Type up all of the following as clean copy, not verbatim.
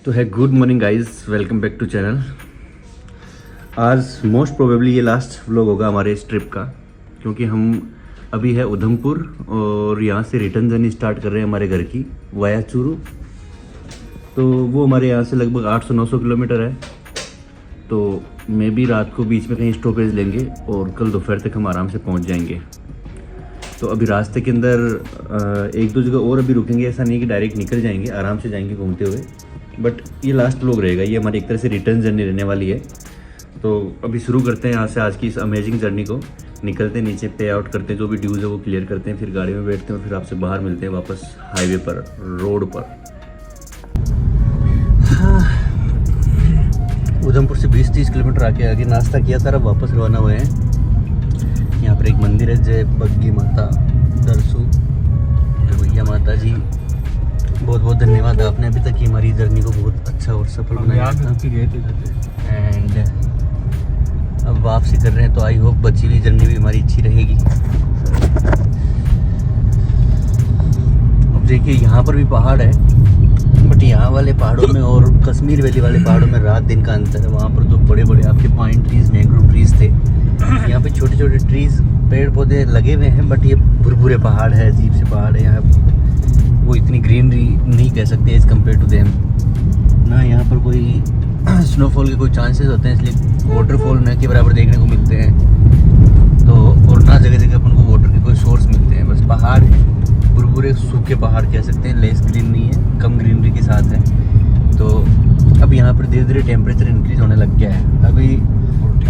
तो है good morning guys, welcome back to channel. आज मोस्ट प्रोबेबली ये लास्ट व्लॉग होगा हमारे इस ट्रिप का, क्योंकि हम अभी है उधमपुर और यहाँ से रिटर्न जर्नी स्टार्ट कर रहे हैं हमारे घर की वाया चूरू। तो वो हमारे यहाँ से लगभग 800-900 किलोमीटर है। तो मे बी रात को बीच में कहीं स्टॉपेज लेंगे और कल दोपहर तक हम आराम से पहुँच जाएंगे। तो अभी रास्ते के अंदर एक दो जगह और अभी रुकेंगे, ऐसा नहीं कि डायरेक्ट निकल जाएंगे, आराम से जाएंगे घूमते हुए। बट ये लास्ट व्लॉग रहेगा, ये हमारी एक तरह से रिटर्न जर्नी रहने वाली है। तो अभी शुरू करते हैं यहाँ से आज की इस अमेजिंग जर्नी को। निकलते हैं नीचे, पे आउट करते हैं, जो भी ड्यूज़ है वो क्लियर करते हैं, फिर गाड़ी में बैठते हैं और फिर आपसे बाहर मिलते हैं वापस हाईवे पर, रोड पर। हाँ, उधमपुर से 20-30 किलोमीटर आगे नाश्ता किया था, अब वापस रवाना हुए हैं। यहाँ पर एक मंदिर है, जय बग्गी माता दरसू भैया माता जी, बहुत बहुत धन्यवाद। आपने अभी तक की हमारी जर्नी को बहुत अच्छा और सफल बनाया था। एंड अब वापसी कर रहे हैं, तो आई होप बची हुई जर्नी भी हमारी अच्छी रहेगी। अब देखिए यहाँ पर भी पहाड़ है, बट यहाँ वाले पहाड़ों में और कश्मीर वैली वाले पहाड़ों में रात दिन का अंतर है। वहाँ पर तो बड़े बड़े आपके पाइन ट्रीज, मैंग्रोव ट्रीज थे, यहाँ पे छोटे छोटे ट्रीज, पेड़ पौधे लगे हुए हैं, बट ये भुरभुरे पहाड़ है, अजीब से पहाड़ है। यहाँ वो इतनी ग्रीनरी नहीं कह सकते एज़ कम्पेयर टू देम ना। यहाँ पर कोई स्नोफॉल के कोई चांसेस होते हैं, इसलिए वाटरफॉल न के बराबर देखने को मिलते हैं। तो और ना जगह जगह अपन को वाटर के कोई सोर्स मिलते हैं, बस पहाड़ है, बुरे सूखे पहाड़ कह सकते हैं। लेस ग्रीन नहीं है, कम ग्रीनरी के साथ है। तो अब यहाँ पर धीरे धीरे टेम्परेचर इंक्रीज होने लग गया है। अभी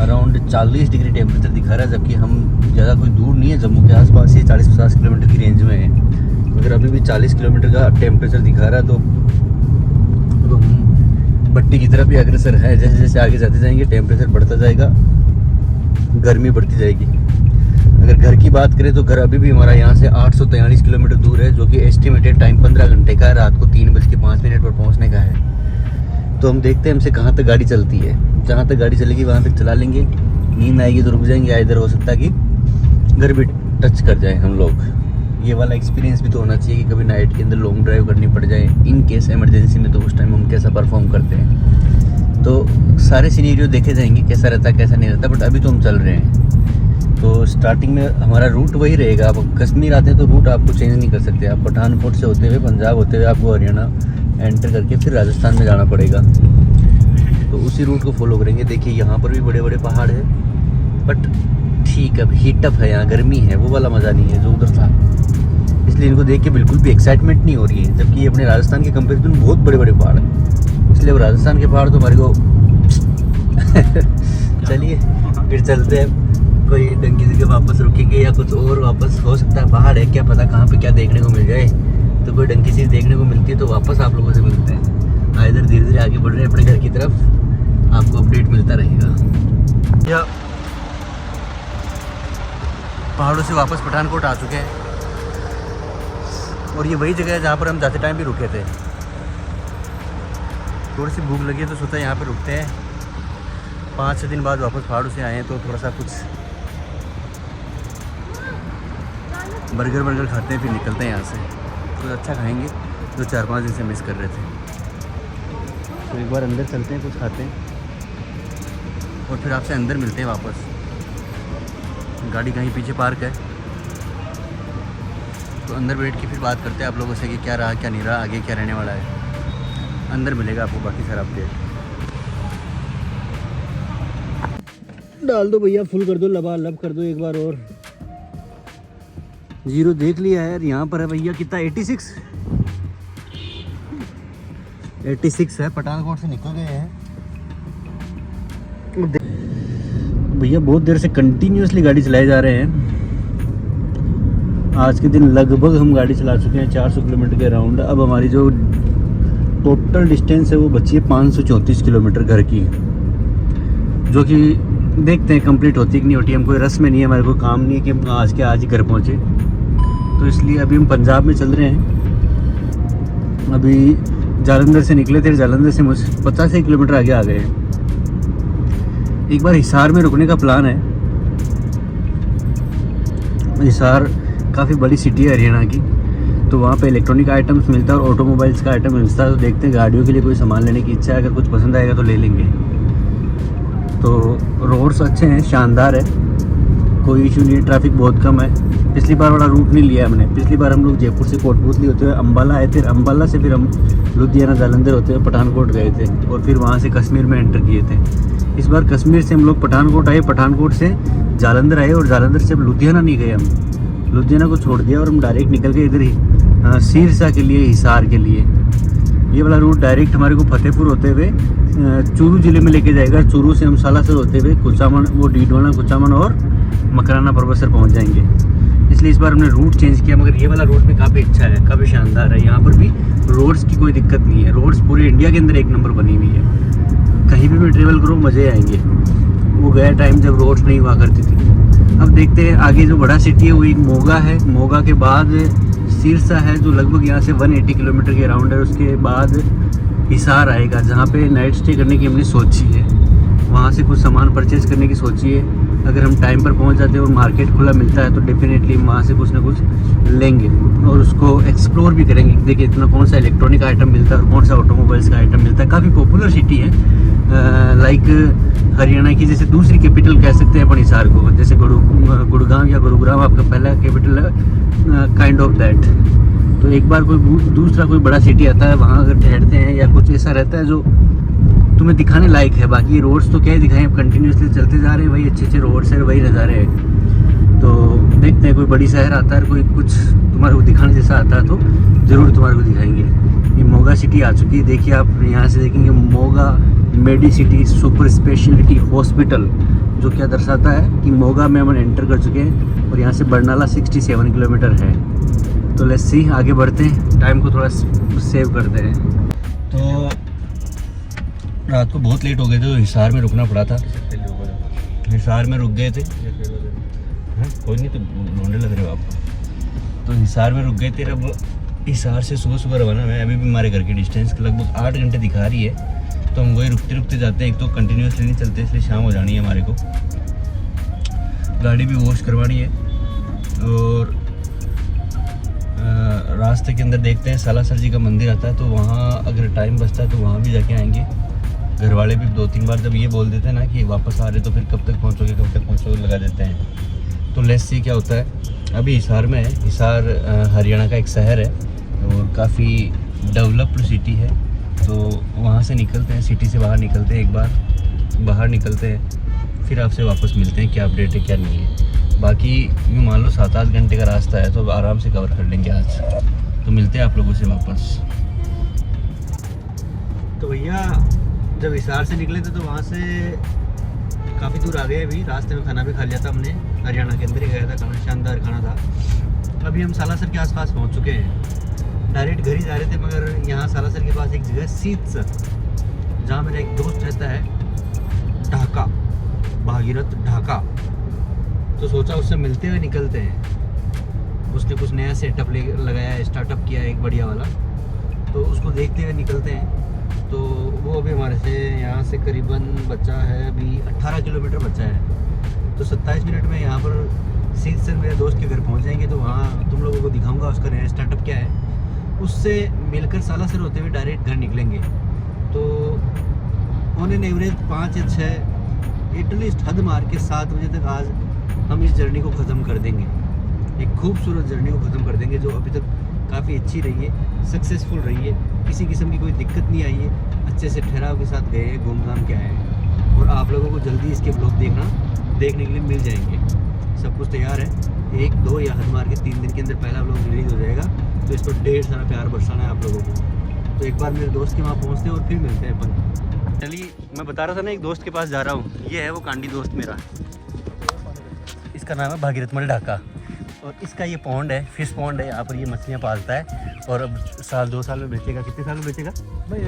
अराउंड 40 डिग्री टेम्परेचर दिखा रहा है, जबकि हम ज़्यादा कोई दूर नहीं है, जम्मू के आसपास ही 40-50 किलोमीटर की रेंज में है। अगर अभी भी 40 किलोमीटर का टेम्परेचर दिखा रहा है, तो हम भट्टी की तरफ भी अग्रसर है। जैसे जैसे आगे जाते जाएंगे टेम्परेचर बढ़ता जाएगा, गर्मी बढ़ती जाएगी। अगर घर की बात करें तो घर अभी भी हमारा यहाँ से 843 किलोमीटर दूर है, जो कि एस्टिमेटेड टाइम 15 घंटे का है, रात को 3:05 पर पहुँचने का है। तो हम देखते हैं हमसे कहाँ तक गाड़ी चलती है। जहाँ तक गाड़ी चलेगी वहाँ तक चला लेंगे, नींद आएगी तो रुक जाएंगे, या इधर हो सकता है कि घर भी टच कर जाए हम लोग। ये वाला एक्सपीरियंस भी तो होना चाहिए कि कभी नाइट के अंदर लॉन्ग ड्राइव करनी पड़ जाए इन केस इमरजेंसी में, तो उस टाइम हम कैसा परफॉर्म करते हैं। तो सारे सिनेरियो देखे जाएंगे, कैसा रहता है कैसा नहीं रहता। बट अभी तो हम चल रहे हैं, तो स्टार्टिंग में हमारा रूट वही रहेगा। अब कश्मीर आते हैं तो रूट आपको चेंज नहीं कर सकते। आप पठानकोट से होते हुए, पंजाब होते हुए आपको हरियाणा एंटर करके फिर राजस्थान में जाना पड़ेगा, तो उसी रूट को फॉलो करेंगे। देखिए यहाँ पर भी बड़े बड़े पहाड़ है, बट ठीक है, हीटअप है, यहाँ गर्मी है, वो वाला मज़ा नहीं है जो उधर था। इसलिए इनको देख के बिल्कुल भी एक्साइटमेंट नहीं हो रही है, जबकि ये अपने राजस्थान के कंपेरिजन में बहुत बड़े बड़े पहाड़ हैं। इसलिए अब राजस्थान के पहाड़ तो हमारे को चलिए फिर चलते हैं, कोई डंकी जगह वापस रुकेंगे या कुछ और वापस हो सकता है। पहाड़ है, क्या पता कहाँ पे क्या देखने को मिल जाए। तो कोई डंकी चीज़ देखने को मिलती है तो वापस आप लोगों से मिलते हैं। इधर धीरे धीरे आगे बढ़ रहे हैं अपने घर की तरफ, आपको अपडेट मिलता रहेगा। या पहाड़ों से वापस पठानकोट आ चुके हैं, और ये वही जगह है जहाँ पर हम जाते टाइम भी रुके थे। थोड़ी सी भूख लगी है तो सोचा यहाँ पे रुकते हैं। 5-6 दिन बाद वापस पहाड़ों से आए हैं, तो थोड़ा सा कुछ बर्गर खाते हैं, फिर निकलते हैं यहाँ से। कुछ अच्छा खाएंगे जो 4-5 दिन से मिस कर रहे थे। तो एक बार अंदर चलते हैं, कुछ खाते हैं, और फिर आपसे अंदर मिलते हैं वापस। गाड़ी कहीं पीछे पार्क है, तो अंदर बैठ के फिर बात करते हैं आप लोगों से कि क्या रहा क्या नहीं रहा, आगे क्या रहने वाला है। अंदर मिलेगा आपको बाकी सारा अपडेट। डाल दो भैया, फुल कर दो, लबालब कर दो एक बार और। 0 देख लिया है यार, यहाँ पर है भैया कितना 86 है। पठानकोट से निकल गए हैं भैया, बहुत देर से कंटिन्यूसली गाड़ी चलाए जा रहे हैं। आज के दिन लगभग हम गाड़ी चला चुके हैं 400 किलोमीटर के अराउंड। अब हमारी जो टोटल डिस्टेंस है वो बची है 534 किलोमीटर घर की, जो कि देखते हैं कंप्लीट होती कि नहीं होती। हम कोई रस में नहीं है, हमारे को काम नहीं है कि हम आज के आज ही घर पहुँचे, तो इसलिए अभी हम पंजाब में चल रहे हैं। अभी जालंधर से निकले थे, जालंधर से 50 किलोमीटर आगे आ गए हैं। एक बार हिसार में रुकने का प्लान है। हिसार काफ़ी बड़ी सिटी है हरियाणा की, तो वहाँ पे इलेक्ट्रॉनिक आइटम्स मिलता है और ऑटोमोबाइल्स का आइटम मिलता है। तो देखते हैं गाड़ियों के लिए कोई सामान लेने की इच्छा है, अगर कुछ पसंद आएगा तो ले लेंगे। तो रोड्स अच्छे हैं, शानदार है, कोई इशू नहीं है, ट्रैफिक बहुत कम है। पिछली बार वाला रूट नहीं लिया हमने। पिछली बार हम लोग जयपुर से कोटपूतली होते हुए अम्बाला आए थे, अम्बाला से फिर हम लुधियाना जालंधर होते हुए पठानकोट गए थे और फिर वहाँ से कश्मीर में एंटर किए थे। इस बार कश्मीर से हम लोग पठानकोट आए, पठानकोट से जालंधर आए और जालंधर से अब लुधियाना नहीं गए। हम लुधियाना को छोड़ दिया और हम डायरेक्ट निकल गए इधर ही सिरसा के लिए, हिसार के लिए। ये वाला रूट डायरेक्ट हमारे को फतेहपुर होते हुए चूरू ज़िले में लेके जाएगा। चूरू से हम सालासर होते हुए कुचामन, वो डीडवाना, कुचामन और मकराना परबसर पहुंच जाएंगे। इसलिए इस बार हमने रूट चेंज किया, मगर ये वाला रूट भी काफ़ी अच्छा है, काफ़ी शानदार है। यहाँ पर भी रोड्स की कोई दिक्कत नहीं है। रोड्स पूरे इंडिया के अंदर एक नंबर बनी हुई है, कहीं भी ट्रेवल करो मज़े आएंगे। वो गया टाइम जब रोड्स नहीं हुआ करती थी। अब देखते हैं आगे जो बड़ा सिटी है वो एक मोगा है। मोगा के बाद सिरसा है जो लगभग यहाँ से 180 किलोमीटर के अराउंड है। उसके बाद हिसार आएगा जहाँ पे नाइट स्टे करने की हमने सोची है। वहाँ से कुछ सामान परचेज़ करने की सोची है। अगर हम टाइम पर पहुँच जाते हैं और मार्केट खुला मिलता है तो डेफिनेटली हम वहाँ से कुछ ना कुछ लेंगे और उसको एक्सप्लोर भी करेंगे। देखिए इतना कौन सा इलेक्ट्रॉनिक आइटम मिलता है और कौन सा ऑटोमोबाइल्स का आइटम मिलता है। काफ़ी पॉपुलर सिटी है, लाइक हरियाणा की जैसे दूसरी कैपिटल कह सकते हैं अपन हिसार को। जैसे गुड़गांव या गुरुग्राम आपका पहला कैपिटल है, काइंड ऑफ दैट। तो एक बार कोई दूसरा कोई बड़ा सिटी आता है, वहाँ अगर ठहरते हैं या कुछ ऐसा रहता है जो तुम्हें दिखाने लायक है। बाकी रोड्स तो क्या ही दिखाएं, अब कंटिन्यूसली चलते जा रहे हैं, वही अच्छे अच्छे रोड्स है, वही नज़ारे हैं। तो देखते हैं कोई बड़ी शहर आता है, कोई कुछ तुम्हारे को दिखाने जैसा आता है तो ज़रूर तुम्हारे को दिखाएंगे। ये मोगा सिटी आ चुकी है। देखिए आप यहाँ से देखेंगे Moga medi city super speciality hospital, जो क्या दर्शाता है कि मोगा में हम एंटर कर चुके हैं और यहाँ से बरनाला 67 किलोमीटर है। तो लेट्स सी, आगे बढ़ते हैं, टाइम को थोड़ा सेव करते हैं। तो रात को बहुत लेट हो गए थे तो हिसार में रुकना पड़ा था। हिसार में रुक गए थे, कोई नहीं, तो ढूंढने लग रहे हो आप। तो हिसार में रुक गए थे। अब हिसार से सुबह सुबह रवाना है। अभी भी हमारे घर की डिस्टेंस लगभग 8 घंटे दिखा रही है, तो हम वही रुकते रुकते जाते हैं। एक तो कंटिन्यूसली नहीं चलते, इसलिए शाम हो जानी है हमारे को। गाड़ी भी वॉश करवानी है और रास्ते के अंदर देखते हैं सालासर जी का मंदिर आता है, तो वहाँ अगर टाइम बचता है तो वहाँ भी जाके आएंगे। घर वाले भी 2-3 बार जब ये बोल देते हैं ना कि वापस आ रहे तो फिर कब तक पहुँचोगे लगा देते हैं। तो लेट्स सी क्या होता है। अभी हिसार में है। हिसार हरियाणा का एक शहर है और काफ़ी डेवलप्ड सिटी है। तो वहाँ से निकलते हैं, सिटी से बाहर निकलते हैं, एक बार बाहर निकलते हैं, फिर आपसे वापस मिलते हैं क्या अपडेट है क्या नहीं है। बाकी यूँ मान लो 7-8 घंटे का रास्ता है, तो आराम से कवर कर लेंगे आज। तो मिलते हैं आप लोगों से वापस। तो भैया जब हिसार से निकले थे तो वहाँ से काफ़ी दूर आ गए। अभी रास्ते में खाना भी खा लिया था हमने, हरियाणा के अंदर ही गया था खाना, शानदार खाना था। अभी हम सालासर के आसपास पहुँच चुके हैं। डायरेक्ट घर ही जा रहे थे, मगर यहाँ सालासर के पास एक जगह सीतसर, जहाँ मेरा एक दोस्त रहता है, ढाका, भागीरथ ढाका। तो सोचा उससे मिलते हुए निकलते हैं। उसने कुछ नया सेटअप लगाया है, स्टार्टअप किया है एक बढ़िया वाला, तो उसको देखते हुए निकलते हैं। तो वो अभी हमारे से यहाँ से करीबन बचा है, अभी 18 किलोमीटर बचा है। तो 27 मिनट में यहाँ पर सीतसर मेरे दोस्त के घर पहुँच जाएंगे। तो वहाँ तुम लोगों को दिखाऊंगा उसका नया स्टार्टअप क्या है। उससे मिलकर सालासर होते हुए डायरेक्ट घर निकलेंगे। तो ऑन एन एवरेज 5 या 6 एटलीस्ट हद मार के 7 बजे तक आज हम इस जर्नी को ख़त्म कर देंगे। एक खूबसूरत जर्नी को ख़त्म कर देंगे जो अभी तक काफ़ी अच्छी रही है, सक्सेसफुल रही है, किसी किस्म की कोई दिक्कत नहीं आई है। अच्छे से ठहराव के साथ गए, घूम घाम के आए हैं। और आप लोगों को जल्दी इसके ब्लॉग देखने के लिए मिल जाएंगे। सब कुछ तैयार है। 1, 2 या हद मार के 3 दिन के अंदर पहला ब्लॉग रिलीज़ हो जाएगा। तो इस पर ढेर सारा प्यार बरसाना है आप लोगों को। तो एक बार मेरे दोस्त के वहाँ पहुँचते हैं और फिर मिलते हैं अपन। चलिए, मैं बता रहा था ना एक दोस्त के पास जा रहा हूँ। ये है वो कांडी दोस्त मेरा, इसका नाम है भागीरथ मल ढाका। और इसका ये पॉन्ड है, फिश पॉन्ड है। यहाँ पर ये मछलियाँ पालता है और अब 1-2 साल में बेचेगा। कितने साल में बेचेगा भाई?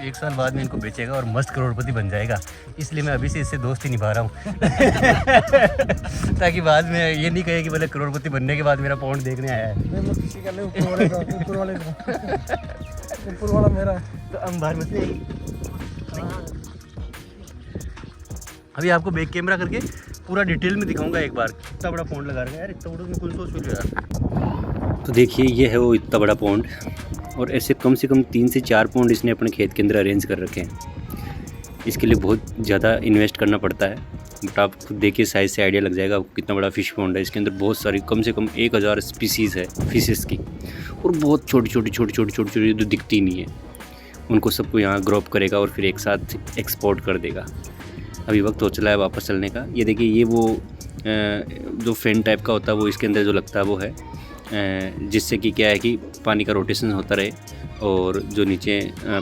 1 साल बाद में इनको बेचेगा और मस्त करोड़पति बन जाएगा। इसलिए मैं अभी से इससे दोस्ती निभा रहा हूँ ताकि बाद में ये नहीं कहे कि बोले करोड़पति बनने के बाद मेरा पॉन्ड देखने आया है। ऊपर वाला मेरा। तो हम बाहर मछली अभी आपको बैक कैमरा करके पूरा डिटेल में दिखाऊंगा एक बार। कितना बड़ा फ़ोन लगा रहा है यार, इतना बड़ा मैं कौन सोच यार। तो देखिए ये है वो इतना बड़ा पॉन्ड, और ऐसे कम से कम 3 से 4 पॉन्ड इसने अपने खेत के अंदर अरेंज कर रखे हैं। इसके लिए बहुत ज़्यादा इन्वेस्ट करना पड़ता है, बट आप खुद देखिए साइज़ से आइडिया लग जाएगा आपको कितना बड़ा फ़िश पॉन्ड है। इसके अंदर बहुत सारी कम से कम 1000 स्पीसीज़ है फिशेस की, और बहुत छोटी छोटी जो दिखती नहीं है, उनको सबको यहाँ ग्रो अप करेगा और फिर एक साथ एक्सपोर्ट कर देगा। अभी वक्त हो चला है वापस चलने का। ये देखिए ये वो जो फैन टाइप का होता है वो इसके अंदर जो लगता है वो है, जिससे कि क्या है कि पानी का रोटेशन होता रहे और जो नीचे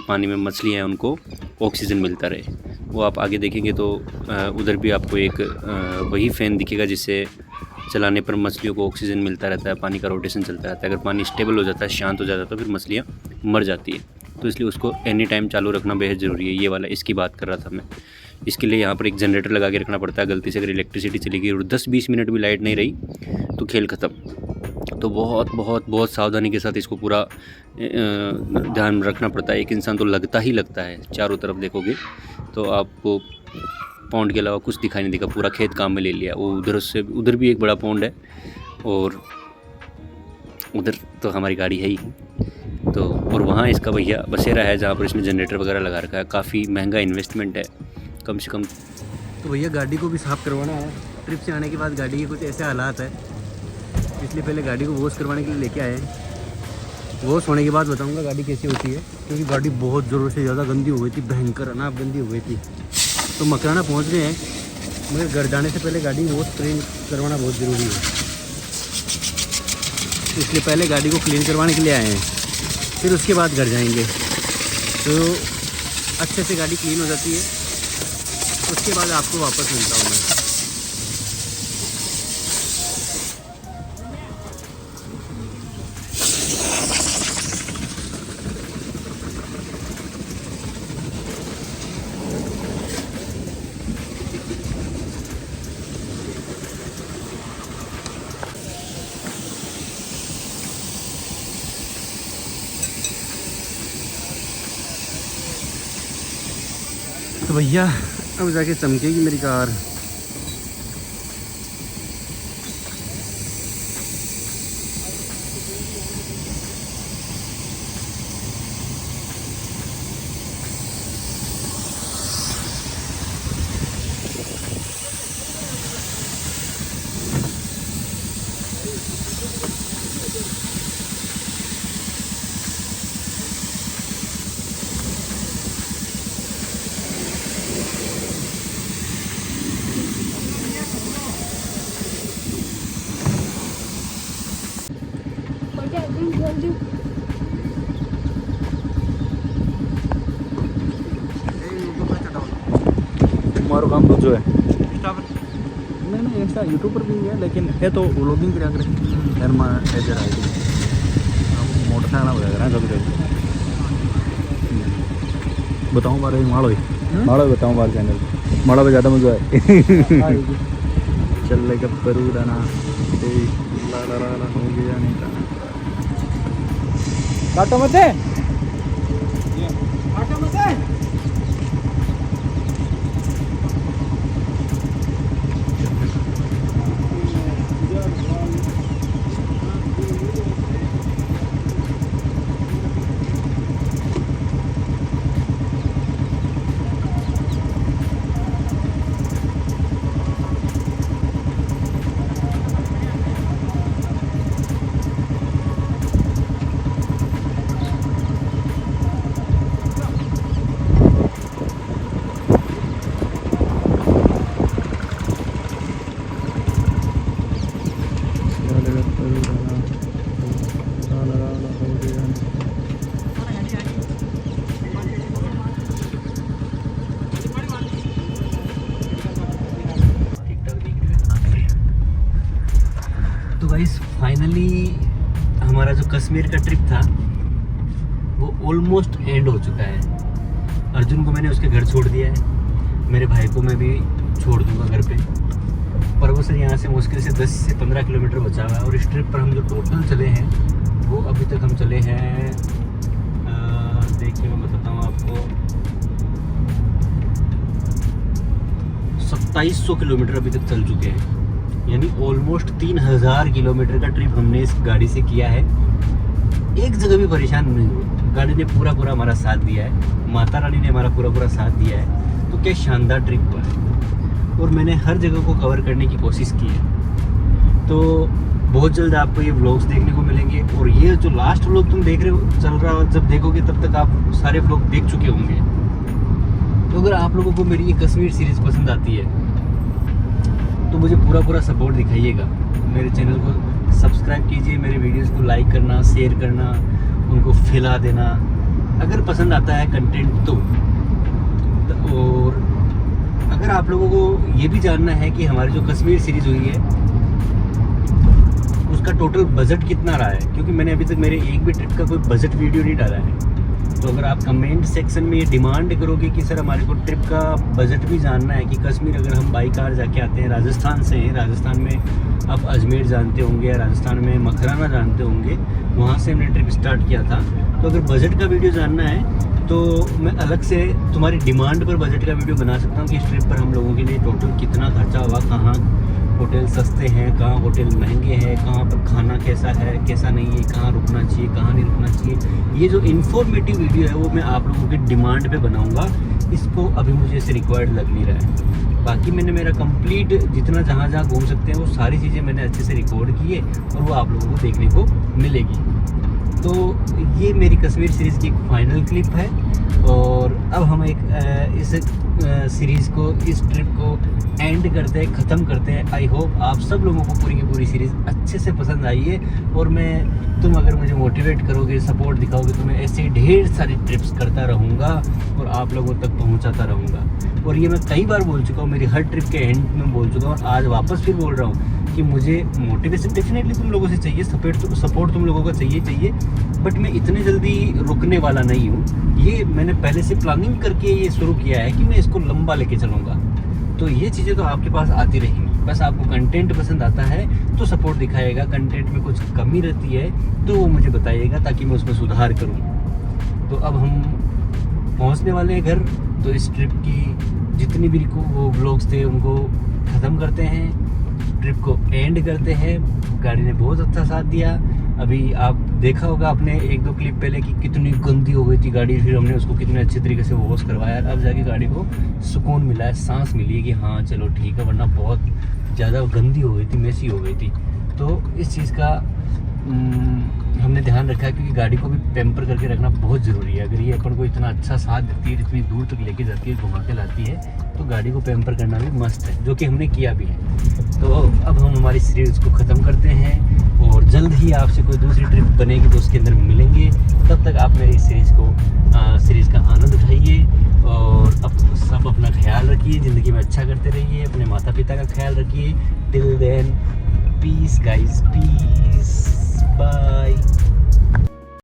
पानी में मछलियाँ हैं उनको ऑक्सीजन मिलता रहे। वो आप आगे देखेंगे तो उधर भी आपको एक वही फ़ैन दिखेगा जिससे चलाने पर मछलियों को ऑक्सीजन मिलता रहता है, पानी का रोटेशन चलता रहता है। अगर पानी स्टेबल हो जाता है, शांत हो जाता है, तो फिर मछलियाँ मर जाती है। तो इसलिए उसको एनी टाइम चालू रखना बेहद ज़रूरी है। ये वाला इसकी बात कर रहा था मैं। इसके लिए यहाँ पर एक जनरेटर लगा के रखना पड़ता है। गलती से अगर इलेक्ट्रिसिटी चली गई और 10-20 मिनट भी लाइट नहीं रही तो खेल ख़त्म। तो बहुत सावधानी के साथ इसको पूरा ध्यान रखना पड़ता है। एक इंसान तो लगता है, चारों तरफ देखोगे तो आपको पॉन्ड के अलावा कुछ दिखाई नहीं देगा, पूरा खेत काम में ले लिया। वो उधर भी एक बड़ा पॉन्ड है, और उधर तो हमारी गाड़ी है ही तो, और वहाँ इसका भैया बसेरा है जहाँ पर इसने जनरेटर वगैरह लगा रखा है। काफ़ी महंगा इन्वेस्टमेंट है, कम से कम। तो भैया गाड़ी को भी साफ़ करवाना है। ट्रिप से आने के बाद गाड़ी के कुछ ऐसे हालात है, इसलिए पहले गाड़ी को वॉश करवाने के लिए लेके आए हैं। वॉश होने के बाद बताऊंगा गाड़ी कैसी होती है, क्योंकि गाड़ी बहुत ज़रूर से ज़्यादा गंदी हो गई थी, भयंकर अनाप गंदी हो गई थी। तो मकराना पहुंच गए हैं, मगर घर जाने से पहले गाड़ी वॉश क्लीन करवाना बहुत ज़रूरी है, इसलिए पहले गाड़ी को क्लीन करवाने के लिए आए हैं, फिर उसके बाद घर जाएंगे। तो अच्छे से गाड़ी क्लीन हो जाती है, उसके बाद आपको वापस मिलता हूँ मैं। तो भैया अब जाके चमकेगी मेरी कार। हमारा काम दूसरा है नहीं इंस्टा यूट्यूब पर भी है, लेकिन है तो व्लॉगिंग करा करे यार मैं ऐसे रहा मोटरसाइकिल वगैरह करा कभी कभी बताऊँ बारे माड़ो बताऊँ बार चैनल माड़ा पे ज़्यादा मजा है। चल लेगा परू दाना हो गया नहीं था काटो मत तो गाइस फाइनली हमारा जो कश्मीर का ट्रिप था वो ऑलमोस्ट एंड हो चुका है। अर्जुन को मैंने उसके घर छोड़ दिया है, मेरे भाई को मैं भी छोड़ दूंगा घर पे। पर वो सर यहाँ से मुश्किल से 10 से 15 किलोमीटर बचा हुआ है, और इस ट्रिप पर हम जो टोटल चले हैं वो अभी तक हम चले हैं, देखिए मैं बताता हूँ आपको, 2700 किलोमीटर अभी तक चल चुके हैं। यानी ऑलमोस्ट 3000 किलोमीटर का ट्रिप हमने इस गाड़ी से किया है। एक जगह भी परेशान नहीं हुए, गाड़ी ने पूरा हमारा साथ दिया है, माता रानी ने हमारा पूरा साथ दिया है। तो क्या शानदार ट्रिप हुआ है और मैंने हर जगह को कवर करने की कोशिश की है। तो बहुत जल्द आपको ये व्लॉग्स देखने को मिलेंगे और ये जो लास्ट व्लॉग तुम देख रहे हो चल रहा हो, जब देखोगे तब तक आप सारे व्लॉग देख चुके होंगे। तो अगर आप लोगों को मेरी ये कश्मीर सीरीज़ पसंद आती है तो मुझे पूरा सपोर्ट दिखाइएगा। मेरे चैनल को सब्सक्राइब कीजिए, मेरे वीडियोस को लाइक करना, शेयर करना, उनको फैला देना अगर पसंद आता है कंटेंट तो। और अगर आप लोगों को ये भी जानना है कि हमारी जो कश्मीर सीरीज़ हुई है उसका टोटल बजट कितना रहा है, क्योंकि मैंने अभी तक मेरे एक भी ट्रिप का कोई बजट वीडियो नहीं डाला है। तो अगर आप कमेंट सेक्शन में ये डिमांड करोगे कि सर हमारे को ट्रिप का बजट भी जानना है कि कश्मीर अगर हम बाई कार जाके आते हैं, राजस्थान से हैं, राजस्थान में आप अजमेर जानते होंगे, राजस्थान में मखराना जानते होंगे, वहाँ से हमने ट्रिप स्टार्ट किया था। तो अगर बजट का वीडियो जानना है तो मैं अलग से तुम्हारी डिमांड पर बजट का वीडियो बना सकता हूँ कि इस ट्रिप पर हम लोगों के लिए टोटल कितना खर्चा हुआ, कहाँ होटल सस्ते हैं, कहाँ होटल महंगे हैं, कहाँ पर खाना कैसा है कैसा नहीं है, कहाँ रुकना चाहिए कहाँ नहीं रुकना चाहिए। ये जो इन्फॉर्मेटिव वीडियो है वो मैं आप लोगों की डिमांड पे बनाऊंगा। इसको अभी मुझे इसे रिक्वायर्ड लग नहीं रहा है। बाकी मैंने मेरा कंप्लीट जितना जहाँ घूम सकते हैं वो सारी चीज़ें मैंने अच्छे से रिकॉर्ड की है और वो आप लोगों को देखने को मिलेगी। तो ये मेरी कश्मीर सीरीज़ की एक फाइनल क्लिप है और अब हम एक इस सीरीज़ को, इस ट्रिप को एंड करते हैं, ख़त्म करते हैं। आई होप आप सब लोगों को पूरी की पूरी सीरीज़ अच्छे से पसंद आई है और तुम अगर मुझे मोटिवेट करोगे, सपोर्ट दिखाओगे तो मैं ऐसे ढेर सारी ट्रिप्स करता रहूँगा और आप लोगों तक पहुँचाता रहूँगा। और ये मैं कई बार बोल चुका हूँ, मेरी हर ट्रिप के एंड में बोल चुका हूँ और आज वापस फिर बोल रहा हूँ कि मुझे मोटिवेशन डेफिनेटली तुम लोगों से चाहिए, सपोर्ट तुम लोगों का चाहिए, बट मैं इतने जल्दी रुकने वाला नहीं हूँ। ये मैंने पहले से प्लानिंग करके ये शुरू किया है कि मैं इसको लंबा लेके चलूँगा। तो ये चीज़ें तो आपके पास आती रहेंगी, बस आपको कंटेंट पसंद आता है तो सपोर्ट दिखाएगा, कंटेंट में कुछ कमी रहती है तो वो मुझे बताइएगा ताकि मैं उसमें सुधार करूँ। तो अब हम पहुँचने वाले हैं घर, तो इस ट्रिप की जितनी भी वो व्लॉग्स थे उनको ख़त्म करते हैं, ट्रिप को एंड करते हैं। गाड़ी ने बहुत अच्छा साथ दिया। अभी आप देखा होगा आपने एक दो क्लिप पहले कि कितनी गंदी हो गई थी गाड़ी, फिर हमने उसको कितने अच्छे तरीके से वॉश करवाया। अब जाके गाड़ी को सुकून मिला है, सांस मिली कि हाँ चलो ठीक है, वरना बहुत ज़्यादा गंदी हो गई थी, मेसी हो गई थी। तो इस चीज़ का हमने ध्यान रखा है क्योंकि गाड़ी को भी पैम्पर करके रखना बहुत ज़रूरी है। अगर ये अपन को इतना अच्छा साथ देती है, इतनी दूर तक लेके जाती है, घुमा के लाती है, तो गाड़ी को पैम्पर करना भी मस्त है, जो कि हमने किया भी है। तो अब हम हमारी सीरीज़ को ख़त्म करते हैं और जल्द ही आपसे कोई दूसरी ट्रिप बनेगी तो उसके अंदर मिलेंगे। तब तक आप मेरी सीरीज़ का आनंद उठाइए और अब सब अपना ख्याल रखिए, ज़िंदगी में अच्छा करते रहिए, अपने माता पिता का ख्याल रखिए। Till then peace guys, peace, bye.